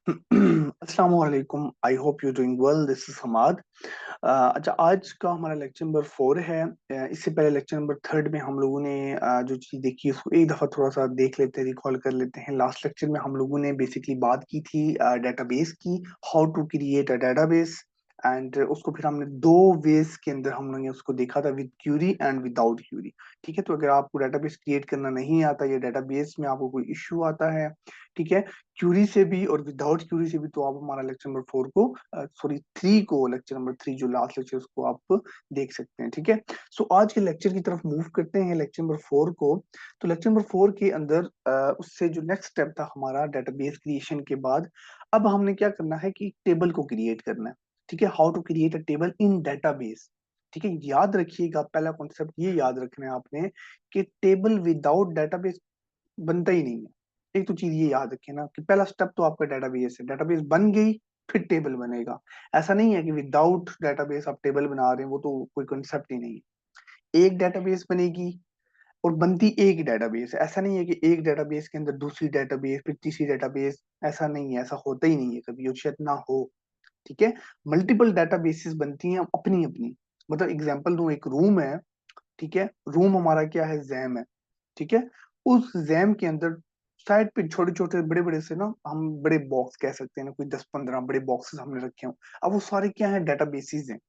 अस्सलाम वालेकुम। I hope you doing well. This is Hammad. अच्छा, आज का हमारा लेक्चर नंबर 4 है। इससे पहले लेक्चर नंबर 3 में हम लोगों ने जो चीज देखी उसको एक दफा थोड़ा सा देख लेते हैं, रिकॉल कर लेते हैं। लास्ट लेक्चर में हम लोगों ने बेसिकली बात की थी डेटाबेस की, how to create a database. And उसको फिर हमने दो वेज के अंदर हम लोगों ने उसको देखा था, with query and without query. ठीक है, तो अगर आपको डेटाबेस क्रिएट करना नहीं आता या डेटाबेस में आपको कोई इश्यू आता है, ठीक है, क्यूरी से भी और विदाउट क्यूरी से भी, तो आप हमारा लेक्चर नंबर 4 को, सॉरी 3 को, लेक्चर नंबर 3 जो लास्ट लेक्चर उसको आप देख सकते हैं। ठीक है, सो आज के लेक्चर की तरफ मूव करते हैं, लेक्चर नंबर 4 को। तो लेक्चर नंबर 4 के अंदर उससे जो नेक्स्ट स्टेप था हमारा डेटाबेस क्रिएशन के बाद, अब हमने क्या करना है कि टेबल को क्रिएट करना है। ठीक है, how to create a table in database. ठीक है, याद रखिएगा, पहला कॉन्सेप्ट ये याद रखना है आपने कि टेबल विदाउट डेटाबेस बनता ही नहीं है। एक तो चीज ये याद रखिए ना कि पहला स्टेप तो आपका डेटाबेस है, डेटाबेस बन गई फिर टेबल बनेगा। ऐसा नहीं है कि विदाउट डेटाबेस आप टेबल बना रहे हैं, वो तो कोई कंसेप्ट ही नहीं है। एक डेटाबेस बनेगी और बनती एक डेटाबेस है। ऐसा नहीं है कि एक डेटाबेस के अंदर दूसरी डेटाबेस फिर तीसरी डेटाबेस, ऐसा नहीं है, ऐसा होता ही नहीं है कभी, और शायद ना हो। ठीक है, मल्टीपल डेटाबेसेस बनती हैं अपनी अपनी। मतलब एग्जांपल दूं, एक रूम है, ठीक है, रूम हमारा क्या है, जैम है। ठीक है, उस जैम के अंदर साइड पे छोटे छोटे बड़े बड़े से ना, हम बड़े बॉक्स कह सकते हैं ना, कोई 10-15 बड़े बॉक्सेस हमने रखे हो। अब वो सारे क्या है, डेटाबेसेस हैं।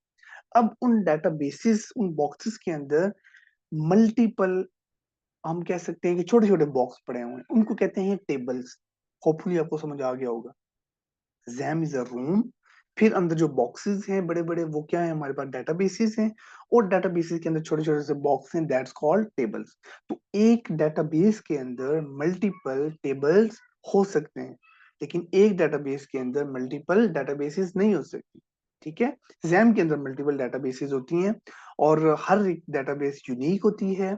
अब उन डेटाबेसेस, उन बॉक्सेस के अंदर मल्टीपल, हम कह सकते हैं कि छोटे छोटे बॉक्स पड़े हुए हैं, उनको कहते हैं टेबल्स। होपफुली आपको समझ आ गया होगा। जैम इज अ रूम, फिर अंदर जो बॉक्सेस हैं बड़े बड़े, वो क्या है, हमारे पास डेटाबेसेस हैं। और डेटाबेसेस के अंदर छोटे छोटे से बॉक्स हैं, दैट्स कॉल्ड टेबल्स। तो एक डेटाबेस के अंदर मल्टीपल टेबल्स हो सकते हैं, लेकिन एक डेटाबेस के अंदर मल्टीपल डेटाबेसेस नहीं हो सकती। ठीक है, जैम के अंदर मल्टीपल डेटाबेसेस होती हैं, और हर एक डेटाबेस यूनिक होती है।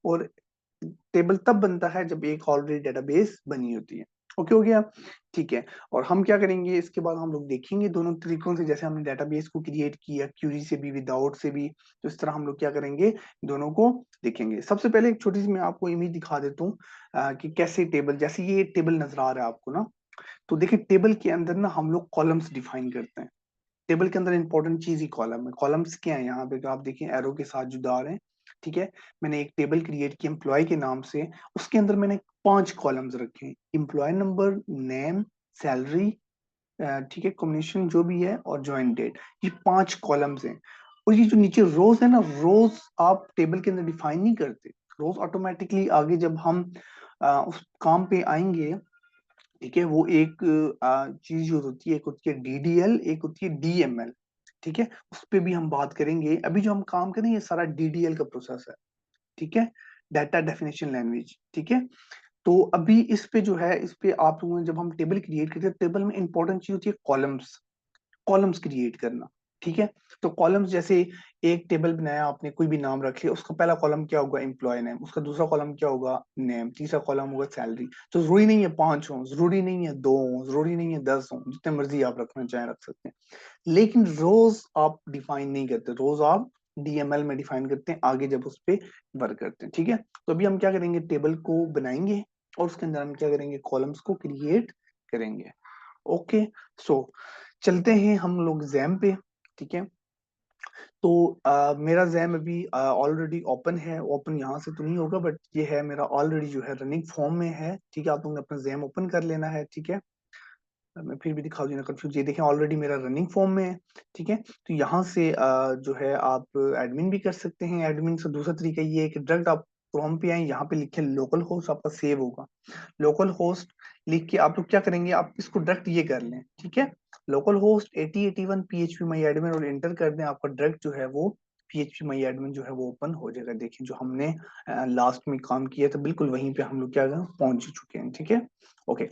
और टेबल तब बनता है जब एक ऑलरेडी डेटाबेस बनी होती है। ओके हो गया। ठीक है, और हम क्या करेंगे इसके बाद, हम लोग देखेंगे दोनों तरीकों से, जैसे हमने डेटाबेस को क्रिएट किया क्यूरी से भी विदाउट से भी, तो इस तरह हम लोग क्या करेंगे, दोनों को देखेंगे। सबसे पहले एक छोटी सी मैं आपको इमेज दिखा देता हूँ कि कैसे टेबल, जैसे ये टेबल नजर आ रहा है आपको ना, तो देखिए टेबल के अंदर ना हम लोग कॉलम्स डिफाइन करते हैं। टेबल के अंदर इंपॉर्टेंट चीज ही कॉलम है। कॉलम्स क्या है, यहाँ पे जो आप देखिए एरो के साथ जो दार हैं। ठीक है, मैंने एक टेबल क्रिएट की एम्प्लॉय के नाम से, उसके अंदर मैंने 5 कॉलम्स रखे हैं, एम्प्लॉय नंबर, नेम, सैलरी, ठीक है, कॉम्बिनेशन जो भी है, और ज्वाइन डेट। ये 5 कॉलम्स हैं। और ये जो नीचे रोज है ना, रोज आप टेबल के अंदर डिफाइन नहीं करते। रोज ऑटोमेटिकली आगे जब हम उस काम पे आएंगे, ठीक है, वो एक चीज जो होती है, एक होती है डीडीएल, एक होती है डीएमएल। ठीक है, उस पे भी हम बात करेंगे। अभी जो हम काम करेंगे ये सारा डीडीएल का प्रोसेस है। ठीक है, डाटा डेफिनेशन लैंग्वेज। ठीक है, तो अभी इस पे जो है, इस पे आप लोगों ने, जब हम टेबल क्रिएट करते हैं, टेबल में इंपॉर्टेंट चीज होती है कॉलम्स, कॉलम्स क्रिएट करना। ठीक है, तो कॉलम्स जैसे, एक टेबल बनाया आपने, कोई भी नाम रख लिया, उसका पहला कॉलम क्या होगा, एम्प्लॉय नेम, उसका दूसरा कॉलम क्या होगा, नेम, तीसरा कॉलम होगा सैलरी। तो जरूरी नहीं है 5 हो, जरूरी नहीं है 2 हो, जरूरी नहीं है 10 हो, जितने मर्जी आप रखना चाहें रख सकते हैं। लेकिन रोज आप डिफाइन नहीं करते, रोज आप डीएमएल में डिफाइन करते हैं आगे जब उस पे वर्क करते हैं। ठीक है, तो अभी हम क्या करेंगे, टेबल को बनाएंगे और उसके अंदर हम क्या करेंगे, कॉलम्स को क्रिएट करेंगे। ओके, सो चलते हैं हम लोग जैम पे। ठीक है, तो मेरा जैम अभी ऑलरेडी ओपन है। ओपन यहाँ से तो नहीं होगा, बट ये है मेरा ऑलरेडी जो है रनिंग फॉर्म में है। ठीक है, आप लोगों ने अपना जैम ओपन कर लेना है। ठीक है, मैं फिर भी दिखा दूँ ना कंफ्यूज, ये देखें ऑलरेडी मेरा रनिंग फॉर्म में है। ठीक है, तो यहाँ से जो है आप एडमिन भी कर सकते हैं। एडमिन से दूसरा तरीका ये है कि डायरेक्ट आप क्रोम पे आए, यहाँ पे लिखे लोकल होस्ट, आपका सेव होगा। लोकल होस्ट लिख के आप लोग क्या करेंगे, आप इसको डायरेक्ट ये कर लें। ठीक है, लोकल होस्ट 8081 PHP माई एडमिन, और एंटर कर दें, आपका डायरेक्ट जो है वो PHP माई एडमिन जो है वो ओपन हो जाएगा। देखिए जो हमने लास्ट में काम किया था, बिल्कुल वहीं पे हम लोग क्या पहुंच चुके हैं। ठीक है, ओके,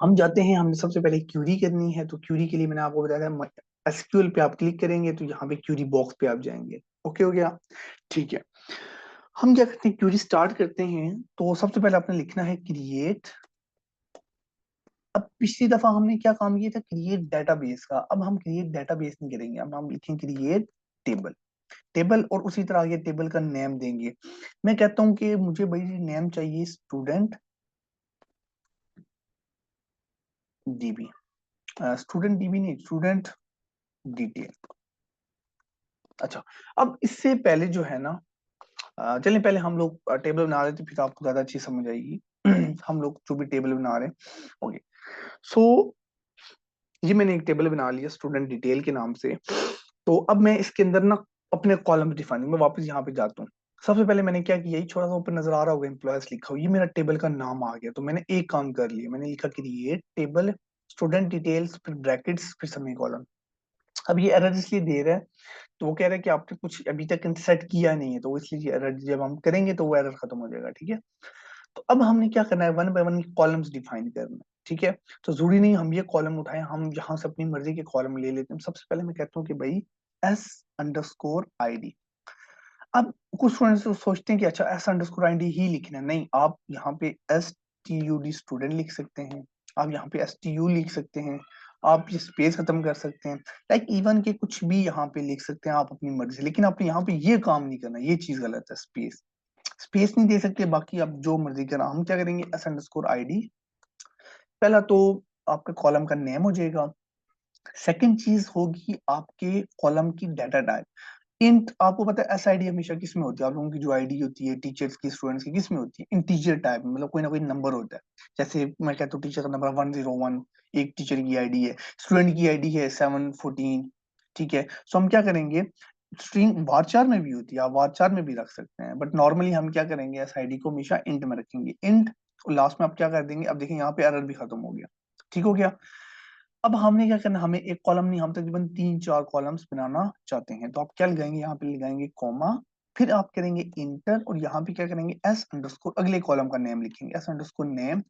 हम जाते हैं। हमने सबसे पहले क्यूरी करनी है, तो क्यूरी के लिए मैंने आपको बताया था, एसक्यूएल पे आप क्लिक करेंगे तो यहाँ पे क्यूरी बॉक्स पे आप जाएंगे। ओके हो गया। ठीक है, हम क्या करते हैं, क्यूरी स्टार्ट करते हैं। तो सबसे पहले आपने लिखना है क्रिएट। अब पिछली दफा हमने क्या काम किया था, क्रिएट डेटाबेस का। अब हम क्रिएट डेटाबेस नहीं करेंगे, अब हम लिखेंगे क्रिएट टेबल। टेबल, और उसी तरह आगे टेबल का नेम देंगे। मैं कहता हूँ कि मुझे भाई नेम चाहिए स्टूडेंट डीबी, स्टूडेंट डीबी नहीं, स्टूडेंट डिटेल। अच्छा, अब इससे पहले जो है ना, चलिए पहले हम लोग टेबल बना रहे थे, फिर आपको ज्यादा अच्छी समझ आएगी। हम लोग जो भी टेबल बना रहे हैं, ओके। सो ये मैंने एक टेबल बना लिया स्टूडेंट डिटेल के नाम से। तो अब मैं इसके अंदर ना अपने कॉलम डिफाइन, मैं वापस यहाँ पे जाता हूँ। सबसे पहले मैंने क्या किया, ये छोटा सा ऊपर नजर आ रहा होगा एम्प्लॉयज लिखा हुआ, ये मेरा टेबल का नाम आ गया। तो मैंने एक काम कर लिया, मैंने लिखा कि ये टेबल स्टूडेंट डिटेल्स, फिर ब्रैकेट्स, फिर सेमी कॉलम। अब ये एरर इसलिए दे रहा है, तो वो कह रहा है कि आपने कुछ अभी तक सेट किया नहीं है, तो वो इसलिए एरर जब हम करेंगे तो वो एरर खत्म हो जाएगा, ठीक है। तो अब हमने क्या करना है, one by one columns define करना है, ठीक है। तो जरूरी नहीं हम ये कॉलम उठाएं, हम यहाँ से अपनी मर्जी के कॉलम ले लेते हैं। सबसे पहले मैं कहता हूँ कि भाई S_ID। अब कुछ स्टूडेंट्स तो सोचते हैं कि अच्छा S_ID ही लिखना है, नहीं, आप यहाँ पे STUD स्टूडेंट लिख सकते हैं, आप यहाँ पे STU लिख सकते हैं, आप ये स्पेस खत्म कर सकते हैं, लाइक इवन के कुछ भी यहाँ पे लिख सकते हैं आप अपनी मर्जी से। लेकिन आपने यहाँ पे ये काम नहीं करना, ये चीज गलत है। स्पेस स्पेस नहीं दे सकते, बाकी आप जो मर्जी करना। हम क्या करेंगे, S_ID। पहला तो आपके कॉलम का नेम हो जाएगा। सेकंड चीज होगी आपके कॉलम की डाटा टाइप। इंट, आपको पता है SID हमेशा किस में होती है, आप लोगों की जो आईडी होती है टीचर्स की, स्टूडेंट्स की, किस में होती है, इंटीजर टाइप में, मतलब कोई ना कोई नंबर होता है। जैसे मैं कहता हूँ टीचर का नंबर 101, एक टीचर की आईडी है, स्टूडेंट की आईडी है 714, ठीक है। सो हम क्या करेंगे, स्ट्रिंग वारचार में भी होती है, आप वारचार में भी रख सकते हैं, बट नॉर्मली हम क्या करेंगे, SID को हमेशा इंट में रखेंगे, इंट। लास्ट में आप क्या कर देंगे, अब देखिए यहाँ पे एरर भी खत्म हो गया, ठीक हो गया। अब हमने क्या करना, हमें एक कॉलम नहीं, हम तकरीबन 3-4 कॉलम्स बनाना चाहते हैं। तो आप क्या लगाएंगे, यहाँ पे लगाएंगे कॉमा, फिर आप करेंगे इंटर, और यहाँ पे क्या करेंगे, S_, अगले कॉलम का नेम लिखेंगे, S_नेम।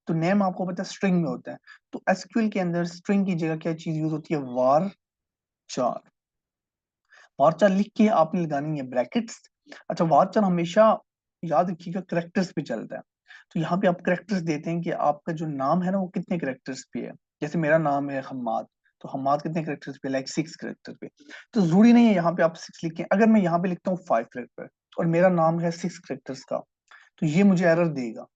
तो नेम आपको पता है स्ट्रिंग में होता है, तो SQL के अंदर स्ट्रिंग की जगह क्या चीज यूज होती है, वार चार। वार चार लिख के आपने लगानी है ब्रैकेट्स। अच्छा, वार चार हमेशा याद रखिएगा करेक्टर्स पे चलता है। तो यहाँ पे आप करेक्टर्स देते हैं कि आपका जो नाम है ना वो कितने करेक्टर्स पे है। जैसे मेरा नाम है हम्माद, तो हम्माद कितने करेक्टर्स पे, लाइक 6 करेक्टर पे। तो जरूरी नहीं है यहाँ पे आप 6 लिखें, अगर मैं यहाँ पे लिखता हूँ 5 करेक्टर और मेरा नाम है 6 करेक्टर्स का, तो ये मुझे एरर देगा,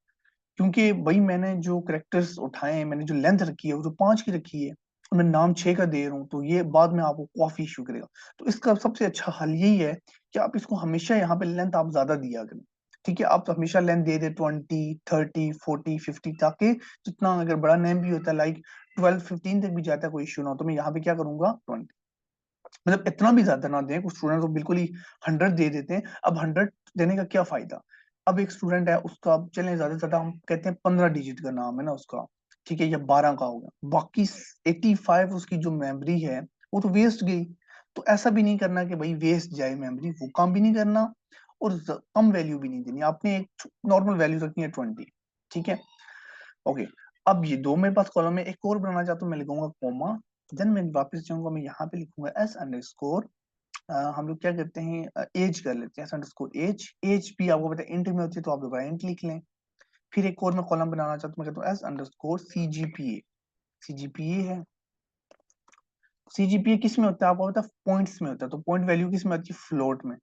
क्योंकि भाई मैंने जो करेक्टर्स उठाए हैं, मैंने जो लेंथ रखी है वो तो 5 की रखी है, और मैं नाम 6 का दे रहा हूँ, तो ये बाद में आपको काफी इशू करेगा। तो इसका सबसे अच्छा हल यही है कि आप इसको हमेशा यहाँ पे लेंथ आप ज्यादा दिया करें, ठीक है। आप हमेशा लेंथ दे दे 20, 30, 40, 50, ताकि जितना, अगर बड़ा नेम भी होता है लाइक 12, 15 तक भी जाता है, कोई इशू ना हो। तो मैं यहाँ पे क्या करूंगा, 20, मतलब इतना भी ज्यादा ना दें, कुछ स्टूडेंट तो बिल्कुल ही 100 दे देते हैं। अब 100 देने का क्या फायदा, अब एक स्टूडेंट है उसका, अब चलें ज्यादा से ज्यादा हम कहते हैं 15 डिजिट का नाम है ना उसका, ठीक है, या 12 का होगा, बाकी 85 उसकी जो मेमोरी है वो तो वेस्ट गई। तो ऐसा भी नहीं करना कि भाई वेस्ट जाए मेमोरी, वो काम भी नहीं करना, और कम वैल्यू भी नहीं देनी, आपने एक नॉर्मल वैल्यू रखनी है 20, ठीक है। ओके, अब ये दो मेरे पास कॉलम है, एक और बनाना चाहता हूँ, मैं लिखूंगा कॉमा, देन मैं वापस जाऊंगा, मैं यहाँ पे लिखूंगा S_, हम लोग क्या करते हैं, एज कर लेते हैं, S_, एज। एज भी आपको पता है इंट में होती है, तो आप दोबारा इंट लिख लें। फिर एक और मैं कॉलम बनाना चाहता हूँ, मैं कहता हूँ S_CGPA। CGPA है, CGPA किस में होता है आपको पता है, पॉइंट्स में होता है। तो पॉइंट वैल्यू किस में होती है, फ्लोट में,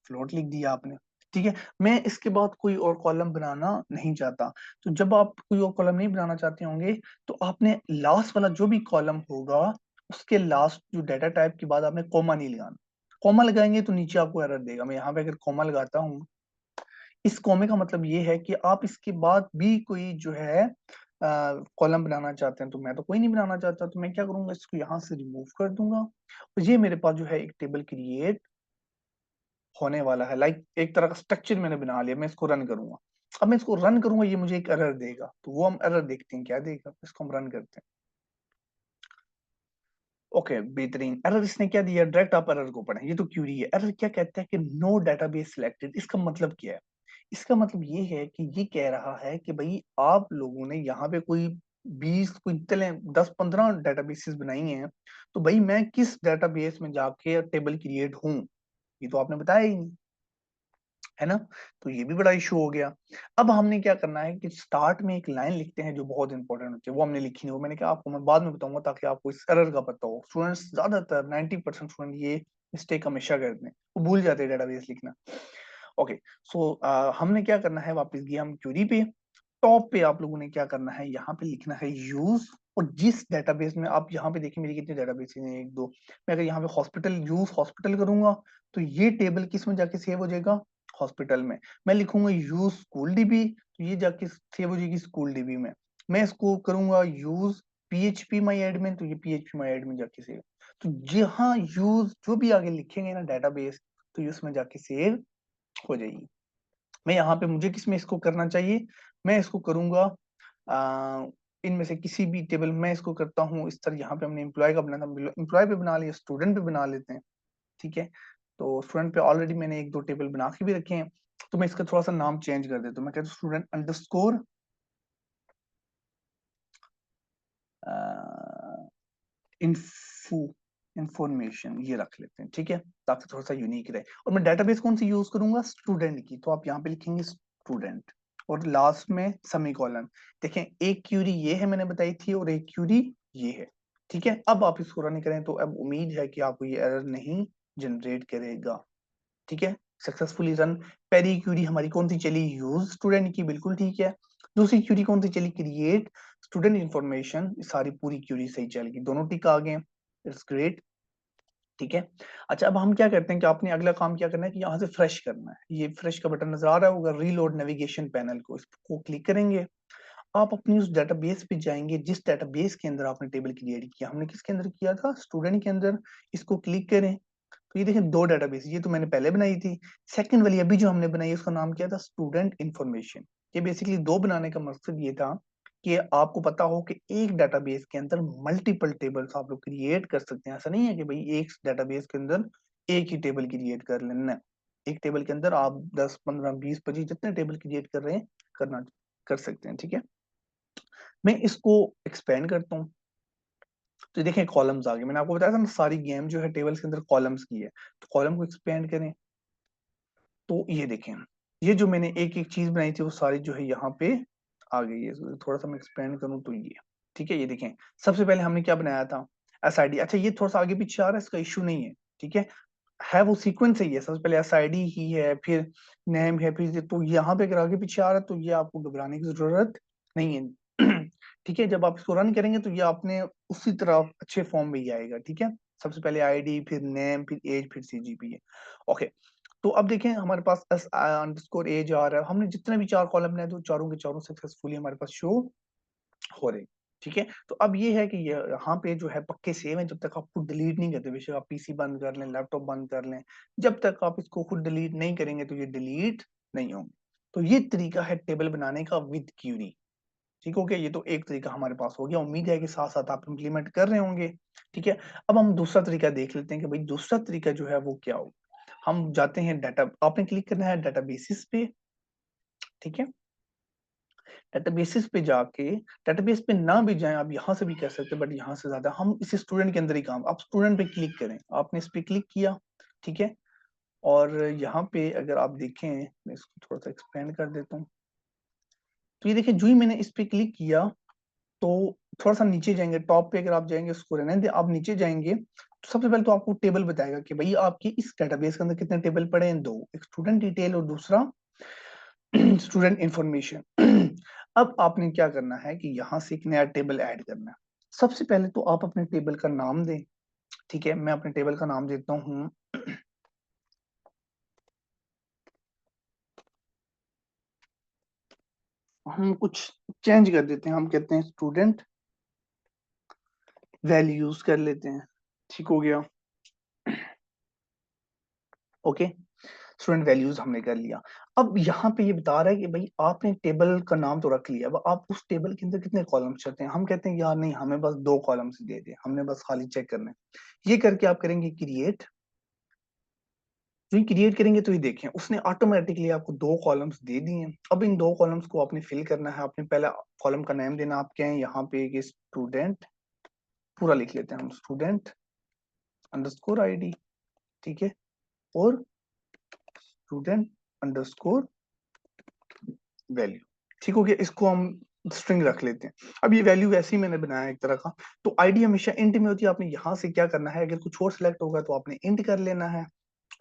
फ्लोट लिख दिया आपने, ठीक है। मैं इसके बाद कोई और कॉलम बनाना नहीं चाहता। तो जब आप कोई और कॉलम नहीं बनाना चाहते होंगे, तो आपने लास्ट वाला जो भी कॉलम होगा, उसके लास्ट जो डाटा टाइप के बाद आपने कॉमा नहीं लगाना। कॉमा लगाएंगे तो नीचे आपको एरर देगा। मैं यहाँ पे अगर कॉमा लगाता हूँ, इस कॉमे का मतलब ये है कि आप इसके बाद भी कोई जो है कॉलम बनाना चाहते हैं। तो मैं तो कोई नहीं बनाना चाहता, तो मैं क्या करूंगा, इसको यहाँ से रिमूव कर दूंगा, और ये मेरे पास जो है एक टेबल क्रिएट होने वाला है। लाइक एक तरह का स्ट्रक्चर मैंने बना लिया, मैं इसको रन करूंगा। अब मैं इसको रन करूंगा, ये मुझे एक एरर देगा, तो वो हम एरर देखते हैं क्या देगा, इसको हम रन करते हैं। ओके, बेहतरीन एरर इसने क्या दिया, डायरेक्ट आप एरर को पढ़ें, ये तो क्यूरी है। एरर क्या कहता है कि नो डेटाबेस सिलेक्टेड। इसका मतलब क्या है, इसका मतलब ये है कि ये कह रहा है कि भाई आप लोगों ने यहाँ पे कोई 20, कोई चले 10-15 डेटाबेसेस बनाई हैं, तो भाई मैं किस डेटाबेस में जाके टेबल क्रिएट हूँ, ये तो आपने बताया ही नहीं, है ना। तो ये भी बड़ा इशू हो गया। अब हमने क्या करना है कि स्टार्ट में एक लाइन लिखते हैं जो बहुत इंपॉर्टेंट होती है, वो हमने लिखी नहीं, वो मैंने कहा आपको मैं बाद में बताऊंगा, ताकि आपको इस एरर का पता हो। स्टूडेंट्स ज्यादातर 90% स्टूडेंट ये मिस्टेक हमेशा करते हैं, वो भूल जाते हैं डेटाबेस लिखना। ओके, सो हमने क्या करना है, वापस गए हम क्यूरी पे, टॉप पे आप लोगों ने क्या करना है, यहाँ पे लिखना है यूज, और जिस डेटाबेस में आप यहाँ पे देखिए मेरी कितने डेटाबेस हैं, एक दो, मैं अगर यहाँ पे हॉस्पिटल यूज हॉस्पिटल करूंगा तो ये टेबल किस में जाके सेव हो जाएगा, हॉस्पिटल में। मैं लिखूंगा यूज स्कूल डीबी तो ये जाके सेव हो जाएगी स्कूल डीबी में। मैं इसको करूंगा यूज पीएचपी माई एडमिन तो ये पीएचपी माई एडमिन जाके सेव। तो जहाँ यूज जो भी आगे लिखेंगे ना डेटाबेस तो ये उसमें जाके सेव हो जाएगी। मैं यहाँ पे मुझे किसमें इसको करना चाहिए, मैं इसको करूंगा इनमें से किसी भी टेबल में इसको करता हूँ। इस तरह यहाँ पे हमने एम्प्लॉय का बनाना, एम्प्लॉय पे बना लिया, स्टूडेंट पे बना लेते हैं, ठीक है। तो स्टूडेंट पे ऑलरेडी मैंने एक दो टेबल बना के भी रखे हैं, तो मैं इसका थोड़ा सा नाम चेंज कर देता हूँ। मैं कहता हूँ स्टूडेंट अंडरस्कोर इन्फो इंफॉर्मेशन ये रख लेते हैं, ठीक है, ताकि थोड़ा सा यूनिक रहे। और मैं डेटाबेस कौन सी यूज करूंगा, स्टूडेंट की, तो आप यहाँ पे लिखेंगे स्टूडेंट और लास्ट में सेमीकोलन। देखें एक क्यूरी ये है मैंने बताई थी और एक क्यूरी ये है, ठीक है। अब आप इसको रन करें तो अब उम्मीद है कि आपको ये एरर नहीं जनरेट करेगा, ठीक है। Successfully run. पहली क्यूरी हमारी कौन सी चली, यूज स्टूडेंट की, बिल्कुल ठीक है। दूसरी क्यूरी कौन सी चली, क्रिएट स्टूडेंट इंफॉर्मेशन, सारी पूरी क्यूरी सही चल गई, दोनों टिक आ गए, इट्स ग्रेट, ठीक है। अच्छा अब हम क्या करते हैं कि आपने अगला काम क्या करना है कि यहाँ से फ्रेश करना है। ये फ्रेश का बटन नजर आ रहा होगा, रीलोड नेविगेशन पैनल को, इसको क्लिक करेंगे। आप अपनी उस डेटाबेस पे जाएंगे जिस डेटाबेस के अंदर आपने टेबल क्रिएट किया, हमने किसके अंदर किया था, स्टूडेंट के अंदर। इसको क्लिक करें तो ये देखें दो डेटाबेस, ये तो मैंने पहले बनाई थी। सेकंड वाली अभी जो हमने बनाई उसका नाम क्या था, स्टूडेंट इंफॉर्मेशन। ये बेसिकली दो बनाने का मकसद ये था कि आपको पता हो कि एक डेटाबेस के अंदर मल्टीपल टेबल्स आप लोग क्रिएट कर सकते हैं। ऐसा नहीं है कि भाई एक डेटाबेस के अंदर एक ही टेबल क्रिएट कर लेना, एक टेबल के अंदर आप 10 15 20 25 जितने टेबल क्रिएट कर रहे हैं करना कर सकते हैं, ठीक है। मैं इसको एक्सपेंड करता हूँ तो देखें कॉलम्स आ गए। मैंने आपको बताया था ना सारी गेम जो है टेबल्स के अंदर कॉलम्स की है, तो कॉलम को एक्सपेंड करें तो ये देखें ये जो मैंने एक एक चीज बनाई थी वो सारी जो है यहाँ पे आ गई है। थोड़ा सा मैं एक्सपेंड करूँ तो ये, ठीक है। ये देखें सबसे पहले हमने क्या बनाया था, एस आई डी। अच्छा ये थोड़ा सा आगे पीछे आ रहा है, इसका इशू नहीं है, ठीक है वो सीक्वेंस ही है। सबसे पहले एस आई डी ही है, फिर नेम है, फिर तो यहाँ पे अगर आगे पीछे आ रहा है तो ये आपको घबराने की जरूरत नहीं है ठीक है। जब आप इसको रन करेंगे तो ये आपने उसी तरह अच्छे फॉर्म में ही आएगा, ठीक है। सबसे पहले आईडी, फिर नेम, फिर एज, फिर सीजीपी है, ओके। तो अब देखें हमारे पास एस अंडरस्कोर एज आ रहा है। हमने जितने भी चार कॉलम बनाए तो चारों के चारों सक्सेसफुली हमारे पास शो हो रहे, ठीक है। तो अब ये है कि ये यहाँ पे जो है पक्के सेव है, जब तक आप खुद डिलीट नहीं करते, बेशक आप पीसी बंद कर लें, लैपटॉप बंद कर लें, जब तक आप इसको खुद डिलीट नहीं करेंगे तो ये डिलीट नहीं होंगे। तो ये तरीका है टेबल बनाने का विद क्यूरी, ठीक हो गया। ये तो एक तरीका हमारे पास हो गया, उम्मीद है कि साथ साथ आप इम्प्लीमेंट कर रहे होंगे, ठीक है। अब हम दूसरा तरीका देख लेते हैं कि भाई दूसरा तरीका जो है वो क्या हो। हम जाते हैं डाटा, आपने क्लिक करना है डाटाबेसिस पे, ठीक है। डेटाबेसिस पे जाके, डेटाबेस पे ना भी जाएं आप यहाँ से भी कर सकते हैं, बट यहाँ से ज्यादा हम इस स्टूडेंट के अंदर ही काम, आप स्टूडेंट पे क्लिक करें। आपने इस पे क्लिक किया, ठीक है। और यहाँ पे अगर आप देखें, मैं इसको थोड़ा सा एक्सपेंड कर देता हूँ, तो ये देखिए जो ही मैंने इस पे क्लिक किया तो थोड़ा सा नीचे जाएंगे, टॉप पे अगर आप जाएंगे उसको रहने दें, आप नीचे जाएंगे तो सबसे पहले तो आपको टेबल बताएगा कि भाई आपके इस डेटाबेस के अंदर कितने टेबल पड़े हैं, दो, एक स्टूडेंट डिटेल और दूसरा स्टूडेंट इंफॉर्मेशन अब आपने क्या करना है कि यहाँ से एक नया टेबल ऐड करना है। सबसे पहले तो आप अपने टेबल का नाम दें, ठीक है। मैं अपने टेबल का नाम देता हूँ हम कुछ चेंज कर देते हैं, हम कहते हैं स्टूडेंट वैल्यूज कर लेते हैं, ठीक हो गया, ओके। स्टूडेंट वैल्यूज हमने कर लिया। अब यहाँ पे ये बता रहा है कि भाई आपने टेबल का नाम तो रख लिया, अब आप उस टेबल के अंदर कितने कॉलम्स चाहते हैं। हम कहते हैं यार नहीं, हमें बस दो कॉलम्स दे दे, हमने बस खाली चेक करना है। ये करके आप करेंगे क्रिएट, जो ही क्रिएट करेंगे तो ये देखें उसने ऑटोमेटिकली आपको दो कॉलम्स दे दिए हैं। अब इन दो कॉलम्स को आपने फिल करना है। आपने पहला कॉलम का नाम देना, आप क्या है यहाँ पे स्टूडेंट पूरा लिख लेते हैं हम, स्टूडेंट अंडरस्कोर आईडी, ठीक है, और स्टूडेंट अंडरस्कोर वैल्यू, ठीक हो गया। इसको हम स्ट्रिंग रख लेते हैं। अब ये वैल्यू वैसे ही मैंने बनाया एक तरह का, तो आईडी हमेशा इंट में होती है। आपने यहाँ से क्या करना है, अगर कुछ और सिलेक्ट होगा तो आपने इंट कर लेना है।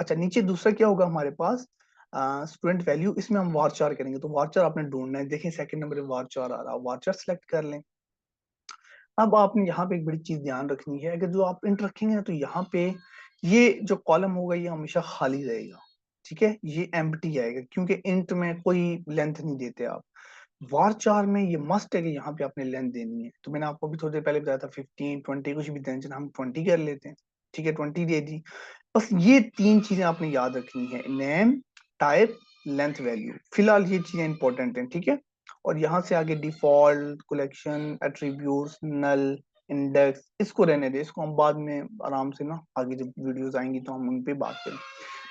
अच्छा नीचे दूसरा क्या होगा हमारे पास, स्टूडेंट वैल्यू, इसमें हम वारचार करेंगे, तो वारचार आपने ढूंढना है। देखें सेकंड नंबर पे वारचार आ रहा है, वारचार सेलेक्ट कर लें। अब आपने यहाँ पे एक बड़ी चीज ध्यान रखनी है, अगर जो आप इंट रखेंगे ना तो यहाँ पे ये जो कॉलम होगा ये हमेशा खाली रहेगा, ठीक है, ये एम्प्टी आएगा, क्योंकि इंट में कोई लेंथ नहीं देते आप। वारचार में ये मस्ट है कि यहाँ पे आपने लेंथ देनी है। तो मैंने आपको भी थोड़ी देर पहले बताया था 15 20 कुछ भी टेंशन, हम 20 कर लेते हैं, ठीक है, 20 दे दी। बस ये तीन चीजें आपने याद रखनी है, नेम, टाइप, लेंथ वैल्यू, फिलहाल ये चीजें इंपॉर्टेंट हैं, ठीक है। और यहाँ से आगे डिफॉल्ट, कलेक्शन, एट्रीब्यूट्स, नल, इंडेक्स, इसको रहने दे, इसको हम बाद में आराम से ना आगे जब वीडियोस आएंगी तो हम उन पे बात करें।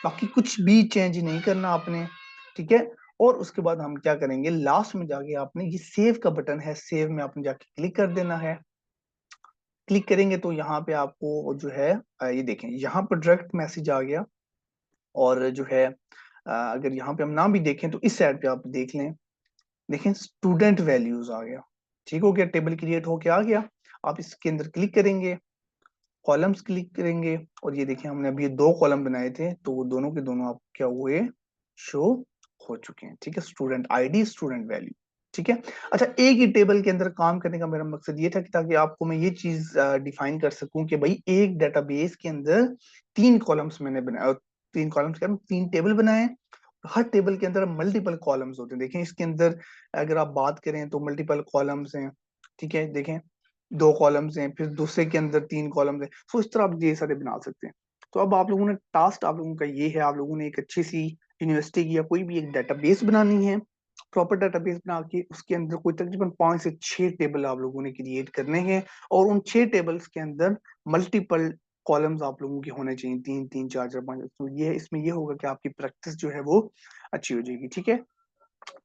बाकी कुछ भी चेंज नहीं करना आपने, ठीक है। और उसके बाद हम क्या करेंगे, लास्ट में जाके आपने ये सेव का बटन है, सेव में आपने जाके क्लिक कर देना है। क्लिक करेंगे तो यहाँ पे आपको जो है ये देखें, यहाँ पर डायरेक्ट मैसेज आ गया। और जो है अगर यहाँ पे हम ना भी देखें तो इस साइड पे आप देख लें, देखें स्टूडेंट वैल्यूज आ गया, ठीक हो गया, टेबल क्रिएट होके आ गया। आप इसके अंदर क्लिक करेंगे, कॉलम्स क्लिक करेंगे, और ये देखिए हमने अभी ये दो कॉलम बनाए थे, तो वो दोनों के दोनों आप क्या हुए, शो हो चुके हैं, ठीक है, स्टूडेंट आईडी, स्टूडेंट वैल्यू, ठीक है। अच्छा, एक ही टेबल के अंदर काम करने का मेरा मकसद ये था कि ताकि आपको मैं ये चीज डिफाइन कर सकूं कि भाई एक डेटाबेस के अंदर तीन कॉलम्स मैंने बनाए, तीन कॉलम्स क्या, तीन टेबल बनाए। हर टेबल के अंदर मल्टीपल कॉलम्स होते हैं, देखें इसके अंदर अगर आप बात करें तो मल्टीपल कॉलम्स हैं, ठीक है, देखें दो कॉलम्स हैं, फिर दूसरे के अंदर तीन कॉलम्स हैं, तो इस तरह आप ये सारे बना सकते हैं। तो अब आप लोगों ने टास्क, आप लोगों का ये है, आप लोगों ने एक अच्छी सी यूनिवर्सिटी की या कोई भी एक डेटाबेस बनानी है, प्रॉपर डेटाबेस बना के उसके अंदर कोई तकरीबन 5 से 6 टेबल आप लोगों ने क्रिएट करने हैं, और उन 6 टेबल्स के अंदर मल्टीपल कॉलम्स आप लोगों के होने चाहिए, तीन तीन चार चार पांच, तो ये इसमें ये होगा कि आपकी प्रैक्टिस जो है वो अच्छी हो जाएगी, ठीक है।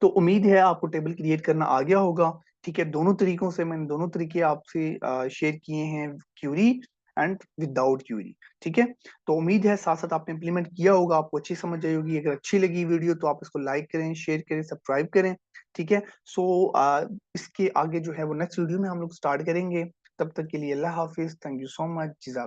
तो उम्मीद है आपको टेबल क्रिएट करना आ गया होगा, ठीक है। दोनों तरीकों से मैंने दोनों तरीके आपसे शेयर किए हैं, क्यूरी एंड विदाउट क्यूरी, ठीक है। तो उम्मीद है साथ साथ आपने इंप्लीमेंट किया होगा, आपको अच्छी समझ आई होगी। अगर अच्छी लगी वीडियो तो आप इसको लाइक करें, शेयर करें, सब्सक्राइब करें, ठीक है। सो इसके आगे जो है वो नेक्स्ट वीडियो में हम लोग स्टार्ट करेंगे। तब तक के लिए अल्लाह हाफिज, थैंक यू सो मच, जिजाक।